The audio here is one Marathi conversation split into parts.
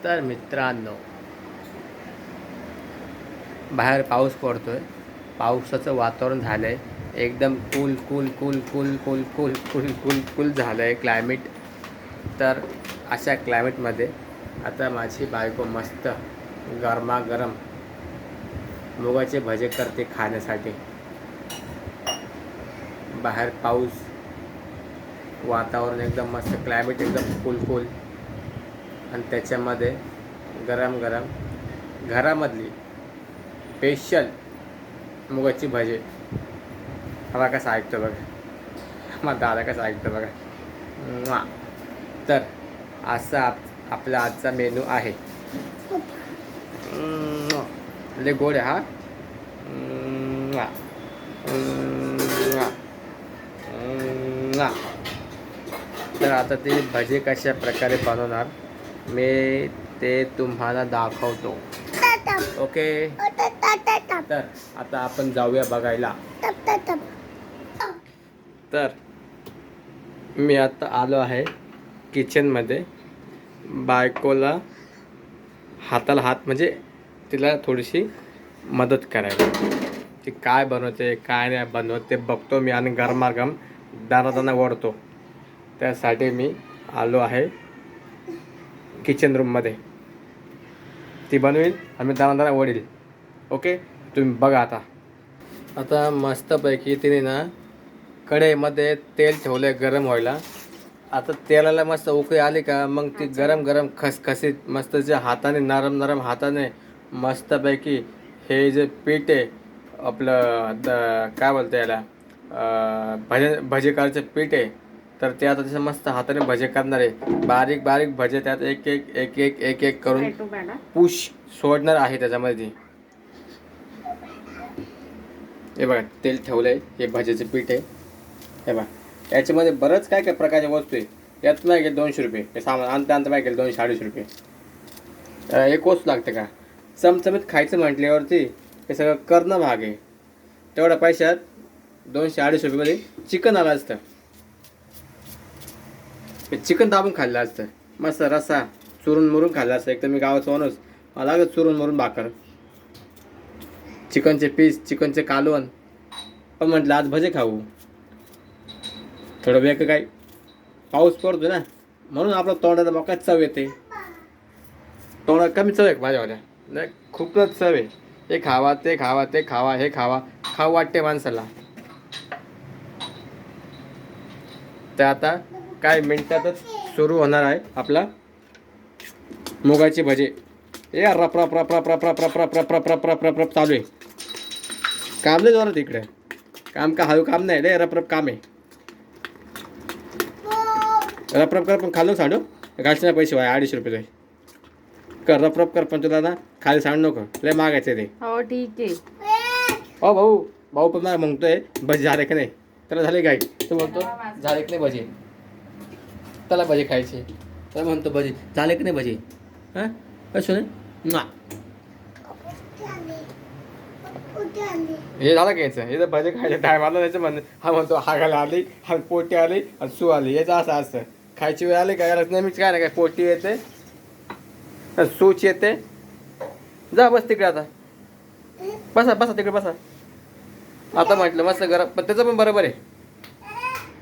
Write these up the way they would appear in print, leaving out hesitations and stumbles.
तर मित्रांनो, बाहेर पाऊस पडतोय. पावसाचं वातावरण झालंय एकदम cool cool cool cool cool cool cool cool cool झालंय क्लायमेट. तर अशा क्लायमेटमध्ये आता माझी बायको मस्त गरमागरम मुगाचे भजे करते खाण्यासाठी. बाहेर पाऊस, वातावरण एकदम मस्त, क्लायमेट एकदम कूल कूल, आणि त्याच्यामध्ये गरम गरम घरामधली स्पेशल मुगाची भजे. मला कसं ऐकतो बघा, मग दादा कसं ऐकतो बघा. म्वा. तर असा आपला आजचा मेनू आहे. लय गोड आहे हा. म्वा. म्वा. म्वा. तर आता ते भजे कशा प्रकारे बनवणार मी ते तुम्हाला दाखवतो. ओके. तर आता आपण जाऊया बघायला. तर मी आता आलो आहे किचनमध्ये. बायकोला हाताला हात म्हणजे तिला थोडीशी मदत करायला. ती काय बनवते काय नाही बनवत ते बघतो मी, आणि गरमागरम दाना ओढतो. त्यासाठी मी आलो आहे किचन रूममध्ये. ती बनवेल आणि मी दाना ओढील. ओके, तुम्ही बघा. आता मस्तपैकी तिने ना कढईमध्ये तेल ठेवलं गरम व्हायला. आता तेलाला मस्त उकळी आली का मग ती गरम गरम खसखसीत मस्त जे हाताने नरम नरम हाताने मस्तपैकी हे जे पीठ आहे आपलं काय बोलतं याला, भजे करायचं पीठ आहे. तर ते आता तसं मस्त हाताने भजे करणार आहे. बारीक बारीक भजे त्यात एक एक एक एक एक एक करून पुश सोडणार आहे त्याच्यामध्ये. हे बघा तेल ठेवलंय, हे भजेचं पीठ आहे. हे बघा याच्यामध्ये बरंच काय काय प्रकारच्या वस्तू आहे. यात नाही गेलं 200 रुपये, हे सामान आणता नाही गेलं 200-250 रुपये. एक वस्तू लागते का चमचमीत खायचं म्हटल्यावरती हे सगळं करणं भाग आहे. तेवढ्या पैशात 200-250 रुपयेमध्ये चिकन आलं असतं. चिकन दाबून खाल्लं असतं, मस्त रस्सा चुरून मुरून खाल्ला असतं. एक तर मी गावाचा माणूस, मला लागत चुरून मुरून भाकर, चिकनचे पीस, चिकनचे कालवण. पण म्हटलं आज भजे खाऊ. थोडं वेळ काय पाऊस पडतो ना, म्हणून आपलं तोंडाला बघा चव येते. तोंडात कमी चव आहे माझ्यावाल्या, नाही खूपच चव आहे. हे खावा ते खावा ते खावा हे खावा खाऊ वाटते माणसाला. तर आता काही मिनिटातच सुरू होणार आहे आपला मुगाचे भजे. हे रप रप रप रप रप रप रप रप रप रप रप रप रप रप चालू आहे. काम नाही जोरात इकडे, काम का हळू काम नाही रे, रप रप काम आहे. रप रप कर पण खाल्लं सांडू घालचे पैसे व्हाय 250 रुपये कर. रप रप कर पण तुला ना खाली सांडू नको, लय मागायचं ते. हो ठीक आहे. हो भाऊ, भाऊ पण मला म्हणतोय भजे झाले की नाही. त्याला झाले काय, तो म्हणतो झाले की नाही भजे, त्याला भजे खायचे. तर म्हणतो भजे झाले की नाही भजे. हां कसं ना हे झालं घ्यायचं, हे तर भजे खायचं टायमाला त्याचं म्हणणं. हा म्हणतो हागाला आली, हा पोटी आली आणि सू आली. याचं असं असतं. खायची वेळ आली काय नेहमीच काय नाही काय, पोटी येते सूच येते. जा बस तिकडे, आता बसा बसा तिकडे बसा. आता म्हटलं मस्त गरम, पण त्याचं पण बरोबर आहे.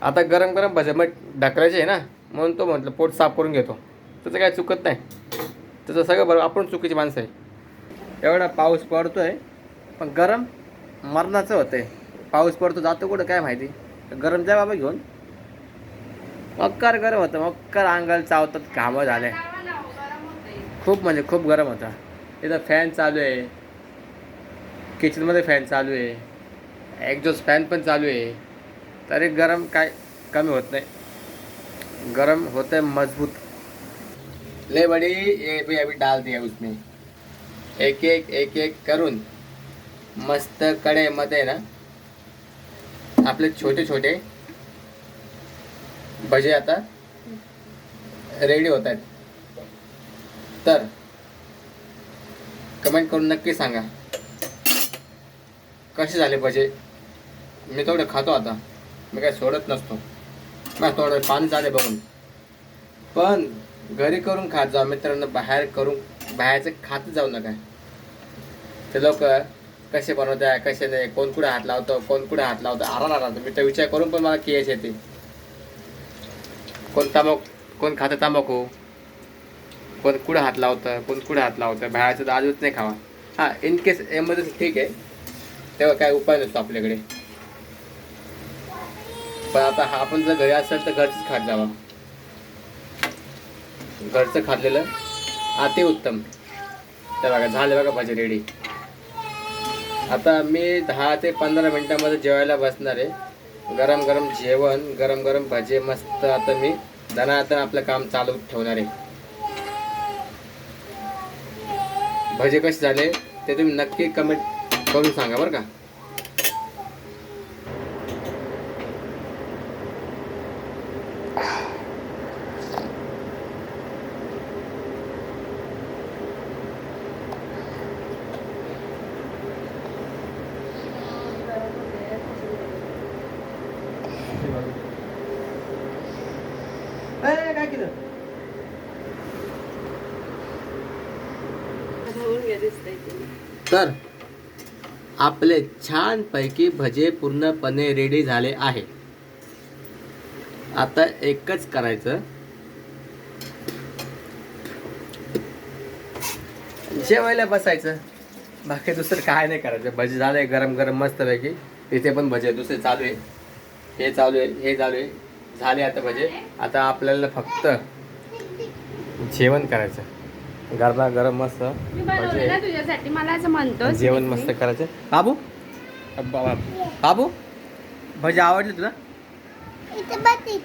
आता गरम गरम भजे मग ढकलायचे आहे ना, म्हणून तो म्हटलं पोट साफ करून घेतो. त्याचं काय चुकत नाही, त्याचं सगळं बरोबर. आपण चुकीची माणसं आहे. एवढा पाऊस पडतोय पण गरम मरणाचं होतंय. पाऊस पडतो जातो कुठं काय माहिती. गरम जा बाबा घेऊन. मक्कार गरम होतं, मक्कार अंगाला चावतात, घामं झाले खूप, म्हणजे खूप गरम होता. इथं फॅन चालू आहे, किचनमध्ये फॅन चालू आहे, एक्झॉस्ट फॅन पण चालू आहे. तरी गरम काय कमी होत नाही, गरम होतं मजबूत. ले बड़ी ये भी अभी डाल दिया उसमें. एक एक एक एक करून मस्त कढईमध्ये ना आपले छोटे छोटे भजे आता रेडी होत आहेत. तर कमेंट करून नक्की सांगा कसे झाले भजे. मी तेवढं खातो आता, मी काय सोडत नसतो. मला थोडं पाणी झाले बघून, पण घरी करून खात जाऊ मित्रांनो, बाहेरचं खात जाऊ नका. ते लोक कसे बनवत आहे कसे नाही, कोण कुठे हात लावतो आरा मी तर विचार करून पण मला केस येते. कोण खातं तांबाखू, कोण कुठं हात लावतं बाहेरचं तर आजच नाही खावा. हां, इन केस एमर्जन्सी ठीक आहे, तेव्हा काय उपाय नसतो आपल्याकडे. पण आता आपण जर घरी असेल तर घरचंच खात जावा. घरचं खाल्लेलं अति उत्तम. तर बघा झाले बघा भाजी रेडी. आता मी 10 ते 15 मिनिटांमध्ये जेवायला बसणार आहे. गरम गरम जेवण, गरम गरम भजे मस्त. आता मी दणादण आपलं काम चालू ठेवणार आहे. भजे कसे झाले ते तुम्ही नक्की कमेंट करून सांगा बरं का. काय केलं? तर आपले छान पैकी भजे पूर्णपणे रेडी झाले आहे. आता एकच करायचं, जेवायला बसायचं. बाकी दुसरं काय नाही करायचं. भजे झाले गरम गरम मस्त पैकी. इथे पण भजे दुसरे चालू आहे, हे चालू आहे. झाले आता भजे. आता आपल्याला फक्त जेवण करायचं. गरमा गरम मस्त तुझ्यासाठी मला असं म्हणतो जेवण मस्त करायचं. बाबू भजे आवडले तुला?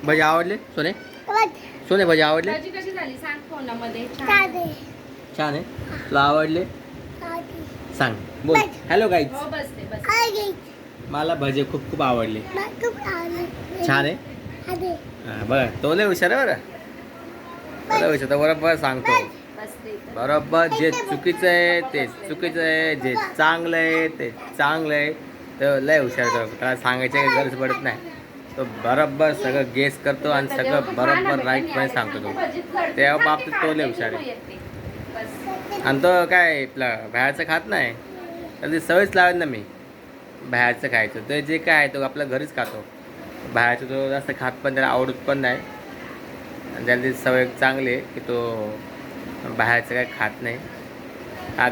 भजे आवडले सोने? भजे आवडले? कशी झाली सांग फोनामध्ये. छान आहे. तुला आवडले? सांग, बोल. हॅलो गाईज, मला भजे खूप आवडले. छान आहे. बरं, तो लय हुशार आहे बरं. बरोबर सांगतो. बरोबर, जे चुकीचं आहे ते चुकीचं आहे, जे चांगलं आहे ते चांगलं आहे. तर लय हुशार करतो, त्याला सांगायची गरज पडत नाही. तो बरोबर सगळं गेस करतो आणि सगळं बरोबर राईटपणे सांगतो तो. त्या बाबतीत तो लय हुशार आहे. आणि तो काय आपलं बाहेरचं खात नाही, त्याला सवयच लावत ना मी बाहेरचं खायचं. तर जे काय आहे तो आपल्या घरीच खातो. बाहेरचं तो जास्त खात पण त्याला आवडत पण नाही. आणि त्याला ती सवय चांगली आहे की तो बाहेरचं काय खात नाही.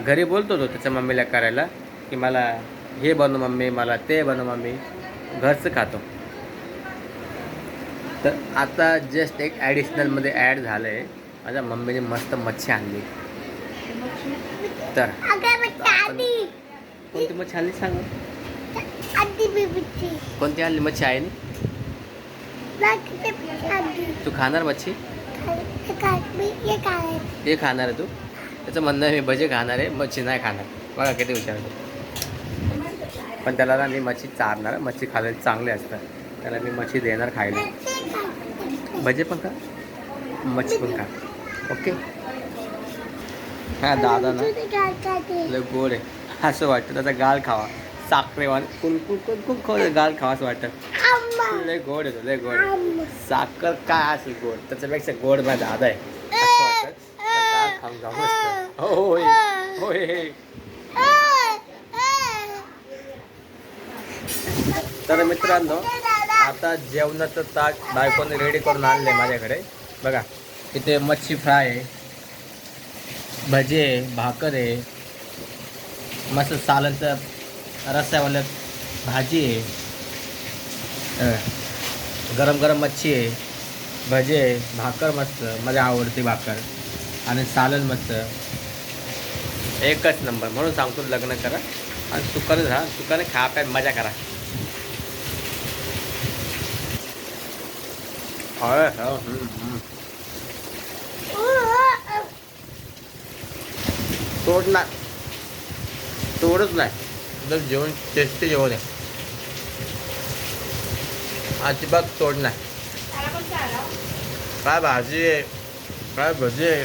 घरी बोलतो तो त्याच्या मम्मीला करायला की मला हे बनव मम्मी, मला ते बनव मम्मी. घरचं खातो. तर आता जस्ट एक ॲडिशनलमध्ये ॲड झालं आहे. माझ्या मम्मीने मस्त मच्छी आणली. तर कोणती मच्छी आणली सांग? कोणती आणली मच्छी आहे ना? तू खाणार मच्छी? हे खाणार आहे तू? त्याचं म्हणणं आहे मी भजे खाणार आहे, मच्छी नाही खाणार. बघा किती हुशार आहे. पण त्याला ना मी मच्छी चारणार. मच्छी खायला चांगले असतात, त्याला मी मच्छी देणार खायला. भजे पण खा, मच्छी पण खा. ओके. हा दादा ना लय गोड आहे असं वाटतं. त्याचा गाल खावा, साखरेवान कोण गाल खावा असं वाटतं. लय गोड आहे तो, लय गोड. साखर काय असेल गोड, त्याच्यापेक्षा गोड माझा दादा आहे असं वाटतं. गाल खाऊन जाऊ मस्त. होय होय. तर मित्रांनो, आता जेवणाचं ताट बायकोने रेडी करून आणले माझ्याकडे. बघा, इथे मच्छी फ्राय आहे, भजे आहे, भाकर आहे, मस्त सालांचं रस्स्यावालं भाजी आहे, गरम गरम मच्छी आहे, भजे आहे, भाकर मस्त, मला आवडते भाकर, आणि सालन मस्त. एकच नंबर. म्हणून सांगतो लग्न करा आणि सुखाने खा प्या मजा करा. तोडच नाही जर जेवण टेस्टी जेवण आहे. अजिबात तोड नाही. काय भाजी आहे, काय भजी आहे.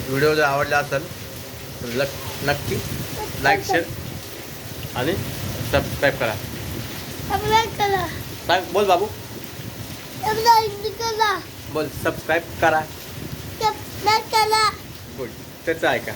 व्हिडिओ जर आवडला असेल तर नक्की लाईक, शेअर आणि सबस्क्राईब करा. सांग बोल बाबू बोल सबस्क्राईब करा गुड त्याचं ऐका